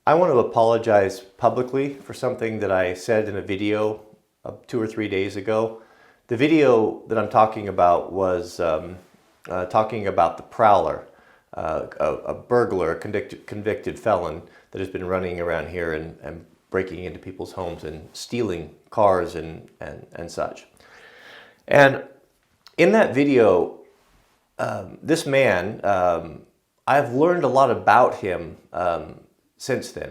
I want to apologize publicly for something that I said in a video 2 or 3 days ago. The video that I'm talking about was talking about the Prowler, a burglar, a convicted felon that has been running around here and breaking into people's homes and stealing cars and such. And in that video, this man, I've learned a lot about him since then.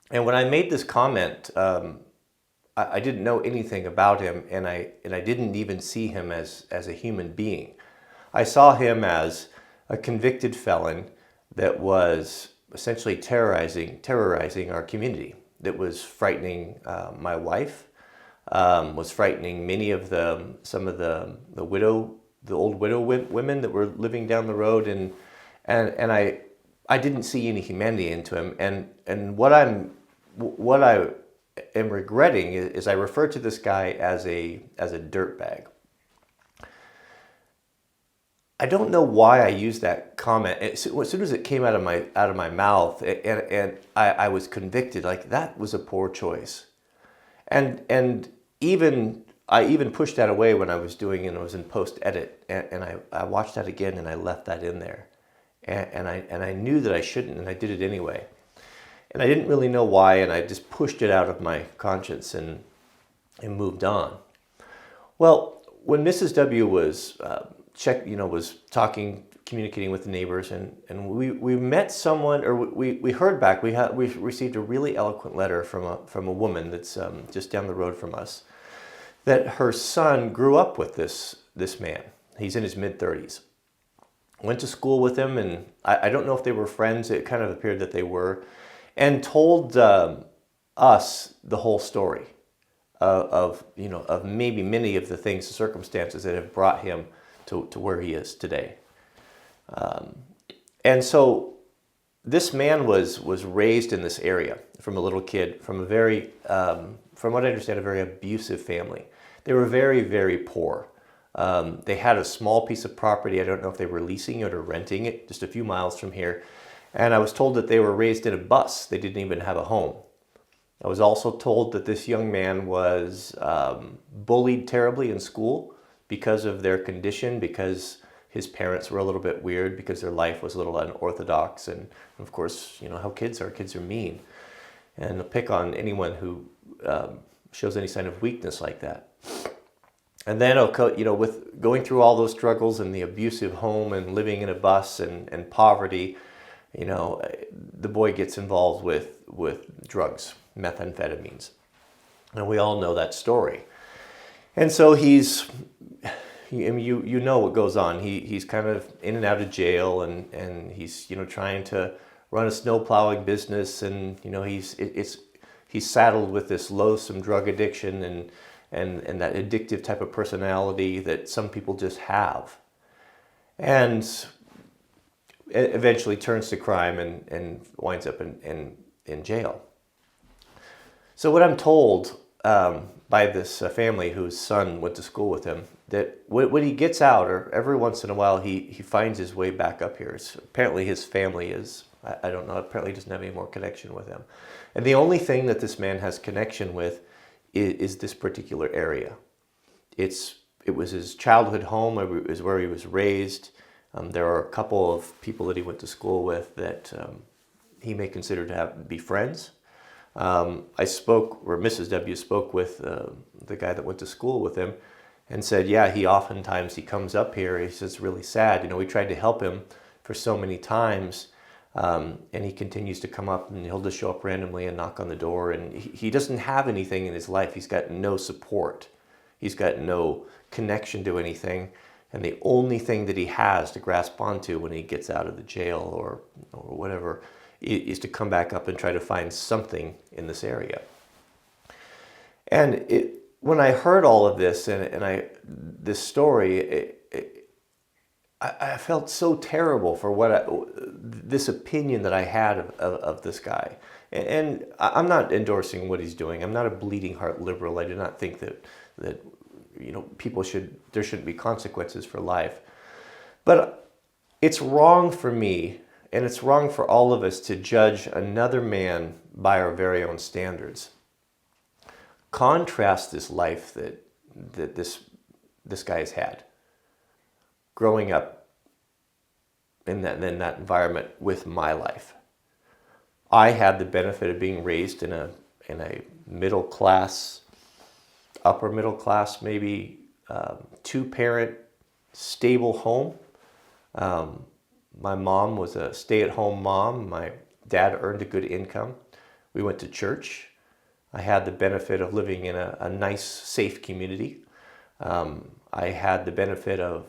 And when I made this comment, I didn't know anything about him, and I didn't even see him as a human being. I saw him as a convicted felon that was essentially terrorizing our community. That was frightening my wife, was frightening many of some of the old widow women that were living down the road, and I didn't see any humanity into him, and what I am regretting is I refer to this guy as a dirtbag. I don't know why I used that comment. As soon as it came out of my mouth, and I was convicted, like that was a poor choice, and I even pushed that away when I was doing it. I was in post edit, and I watched that again, and I left that in there. And I knew that I shouldn't, and I did it anyway. And I didn't really know why, and I just pushed it out of my conscience and moved on. Well, when Mrs. W was was talking, communicating with the neighbors, and we met someone, or we heard back. We received a really eloquent letter from a woman that's just down the road from us, that her son grew up with this man. He's in his mid-30s. Went to school with him, and I don't know if they were friends. It kind of appeared that they were, and told us the whole story of maybe many of the things, the circumstances that have brought him to where he is today. And so this man was raised in this area from a little kid, from a very, from what I understand, a very abusive family. They were very, very poor. They had a small piece of property. I don't know if they were leasing it or renting it, just a few miles from here. And I was told that they were raised in a bus. They didn't even have a home. I was also told that this young man was bullied terribly in school because of their condition, because his parents were a little bit weird, because their life was a little unorthodox. And of course, you know how kids are mean. And they'll pick on anyone who shows any sign of weakness like that. And then, with going through all those struggles and the abusive home and living in a bus and poverty, the boy gets involved with drugs, methamphetamines. And we all know that story. And so you know what goes on. He's kind of in and out of jail, and he's, trying to run a snow plowing business, and, he's saddled with this loathsome drug addiction and that addictive type of personality that some people just have. And eventually turns to crime and winds up in jail. So what I'm told by this family whose son went to school with him, that when he gets out, or every once in a while, he finds his way back up here. Apparently his family is, I don't know, apparently doesn't have any more connection with him. And the only thing that this man has connection with is this particular area. It was his childhood home. It was where he was raised. There are a couple of people that he went to school with that he may consider to be friends. Mrs. W spoke with the guy that went to school with him, and said, yeah, he comes up here. He says, it's really sad. We tried to help him for so many times. And he continues to come up, and he'll just show up randomly and knock on the door. And he doesn't have anything in his life. He's got no support. He's got no connection to anything. And the only thing that he has to grasp onto when he gets out of the jail or whatever is to come back up and try to find something in this area. And when I heard all of this this story, I felt so terrible for this opinion that I had of this guy. And I'm not endorsing what he's doing. I'm not a bleeding heart liberal. I do not think that there shouldn't be consequences for life. But it's wrong for me And it's wrong for all of us to judge another man by our very own standards. Contrast this life that this guy has had, growing up in that environment with my life. I had the benefit of being raised in a middle class, upper middle class, maybe two-parent stable home. My mom was a stay-at-home mom. My dad earned a good income. We went to church. I had the benefit of living in a nice, safe community. I had the benefit of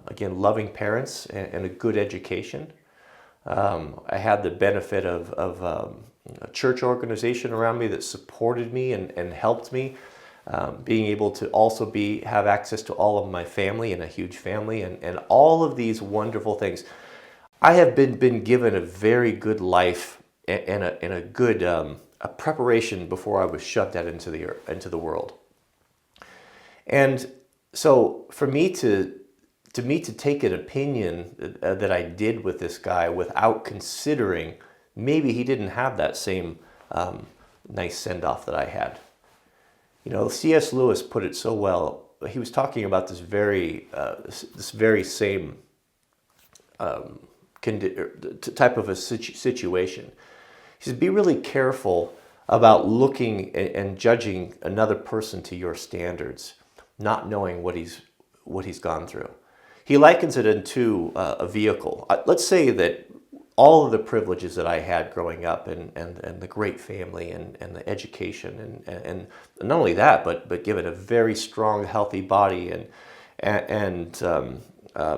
again, loving parents and a good education. I had the benefit of a church organization around me that supported me and helped me. Being able to also have access to all of my family and a huge family and all of these wonderful things. I have been given a very good life and a good a preparation before I was shoved out into the world. And so for me to take an opinion that I did with this guy without considering maybe he didn't have that same nice send-off that I had. You know, C.S. Lewis put it so well. He was talking about this very same type of a situation. He said, be really careful about looking and judging another person to your standards, not knowing what he's gone through. He likens it into a vehicle. Let's say that all of the privileges that I had growing up and the great family and the education and not only that, but given a very strong, healthy body and an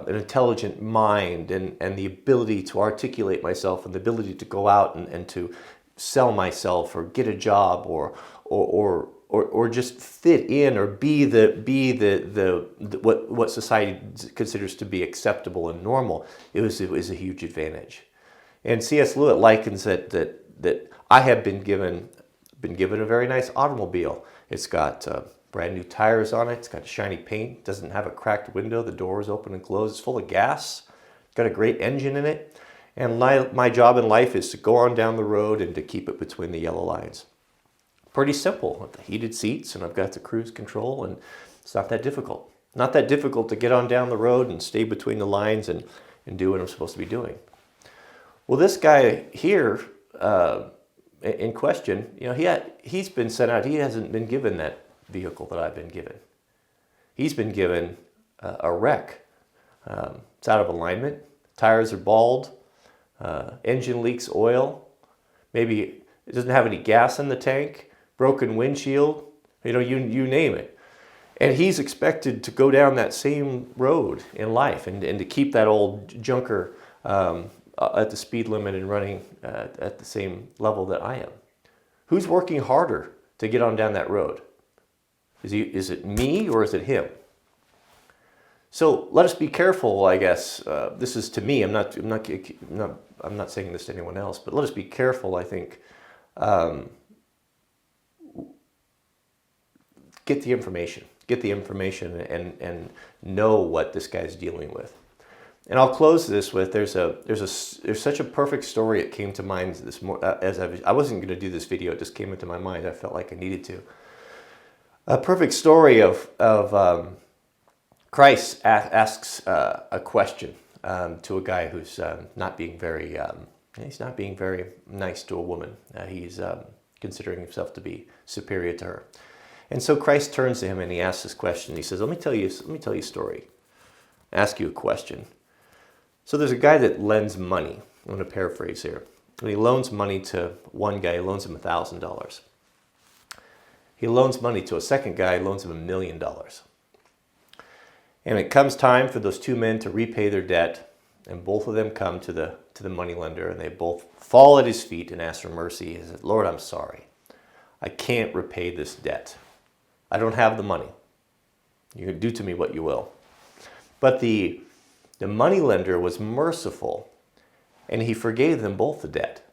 intelligent mind and the ability to articulate myself and the ability to go out and to sell myself or get a job or just fit in or be what society considers to be acceptable and normal. It was a huge advantage. And C.S. Lewis likens that I have been given a very nice automobile. It's got brand new tires on it. It's got shiny paint. Doesn't have a cracked window. The door is open and closed. It's full of gas. It's got a great engine in it. And my job in life is to go on down the road and to keep it between the yellow lines. Pretty simple. With the heated seats, and I've got the cruise control, and it's not that difficult. Not that difficult to get on down the road and stay between the lines and do what I'm supposed to be doing. Well, this guy here in question, you know, he's been sent out. He hasn't been given that vehicle that I've been given. He's been given a wreck. It's out of alignment. Tires are bald. Engine leaks oil. Maybe it doesn't have any gas in the tank. Broken windshield. You know, you name it. And he's expected to go down that same road in life and to keep that old junker at the speed limit and running at the same level that I am. Who's working harder to get on down that road? Is it me or is it him? So let us be careful, I guess. This is to me. I'm not saying this to anyone else, but let us be careful. I think get the information, and know what this guy's dealing with. And I'll close this with there's such a perfect story. It came to mind this as I wasn't going to do this video. It just came into my mind. I felt like I needed to. A perfect story of Christ asks a question to a guy who's not being very nice to a woman. He's considering himself to be superior to her. And so Christ turns to him and he asks this question. He says, let me tell you a story. Ask you a question. So there's a guy that lends money. I'm going to paraphrase here. And he loans money to one guy. He loans him $1,000. He loans money to a second guy. He loans him $1 million. And it comes time for those two men to repay their debt. And both of them come to the moneylender. And they both fall at his feet and ask for mercy. He says, Lord, I'm sorry. I can't repay this debt. I don't have the money. You can do to me what you will. But the moneylender was merciful, and he forgave them both the debt.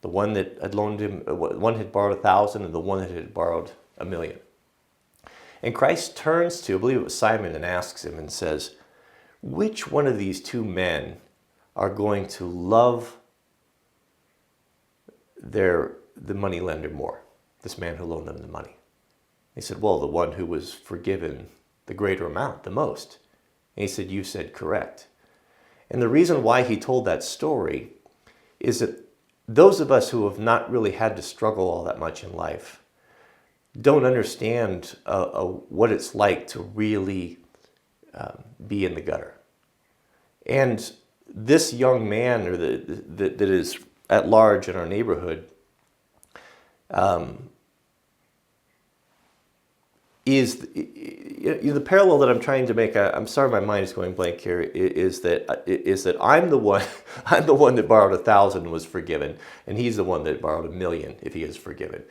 The one that had loaned him, one had borrowed 1,000, and the one that had borrowed 1,000,000. And Christ turns to, I believe it was Simon, and asks him and says, which one of these two men are going to love the money lender more, this man who loaned them the money. He said, well, the one who was forgiven the greater amount, the most. And he said, you said correct. And the reason why he told that story is that those of us who have not really had to struggle all that much in life don't understand what it's like to really be in the gutter. And this young man that is at large in our neighborhood is the parallel that I'm trying to make. I'm sorry, my mind is going blank here. Is that I'm the one that borrowed 1,000 and was forgiven, and he's the one that borrowed 1,000,000 if he is forgiven.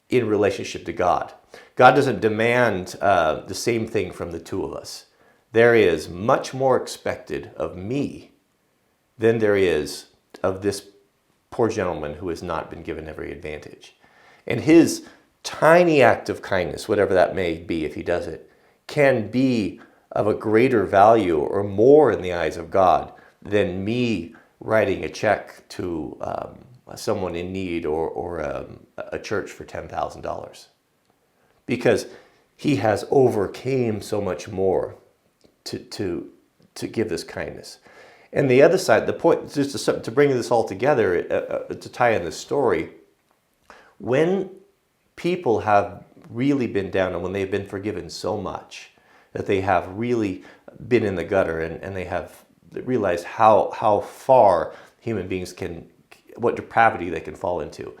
In relationship to God, God doesn't demand the same thing from the two of us. There is much more expected of me than there is of this poor gentleman who has not been given every advantage. And his tiny act of kindness, whatever that may be if he does it, can be of a greater value or more in the eyes of God than me writing a check to someone in need or a church for $10,000. Because he has overcame so much more to give this kindness. And the other side, the point, just to bring this all together, to tie in this story, when people have really been down and when they've been forgiven so much that they have really been in the gutter and they have realized how far human beings can, what depravity they can fall into,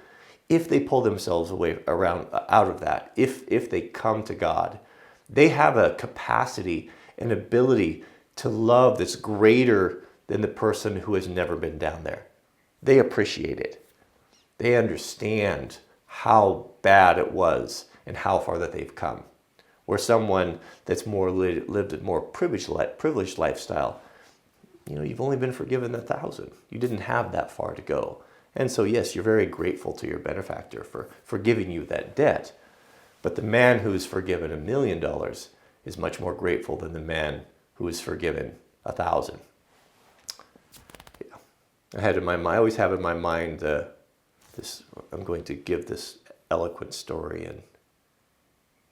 if they pull themselves away out of that, if they come to God, they have a capacity and ability to love that's greater than the person who has never been down there. They appreciate it. They understand how bad it was and how far that they've come. Where someone that's lived a more privileged lifestyle, you've only been forgiven 1,000. You didn't have that far to go. And so yes, you're very grateful to your benefactor for forgiving you that debt. But the man who's forgiven $1 million is much more grateful than the man who is forgiven 1,000. I always have in my mind this. I'm going to give this eloquent story, and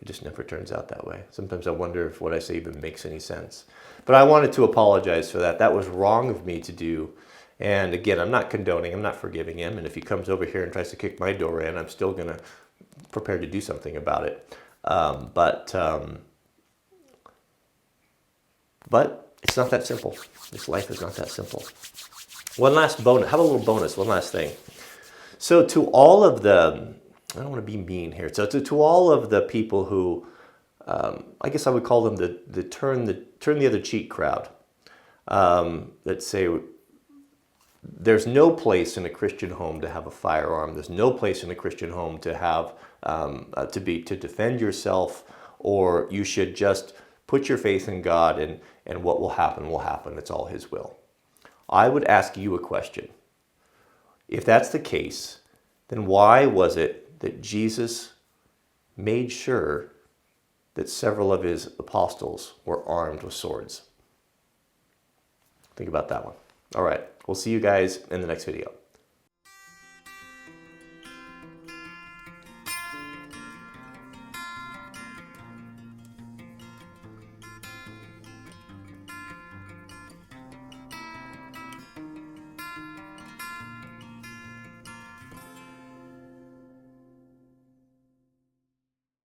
it just never turns out that way. Sometimes I wonder if what I say even makes any sense. But I wanted to apologize for that. That was wrong of me to do. And again, I'm not condoning, I'm not forgiving him. And if he comes over here and tries to kick my door in, I'm still going to prepare to do something about it. But it's not that simple. This life is not that simple. One last bonus. Have a little bonus. One last thing. So to all of the, I don't want to be mean here. So to all of the people who, I guess I would call them the turn the other cheek crowd. That say there's no place in a Christian home to have a firearm. There's no place in a Christian home to have to defend yourself, or you should just put your faith in God and what will happen will happen. It's all His will. I would ask you a question. If that's the case, then why was it that Jesus made sure that several of His apostles were armed with swords? Think about that one. All right, we'll see you guys in the next video.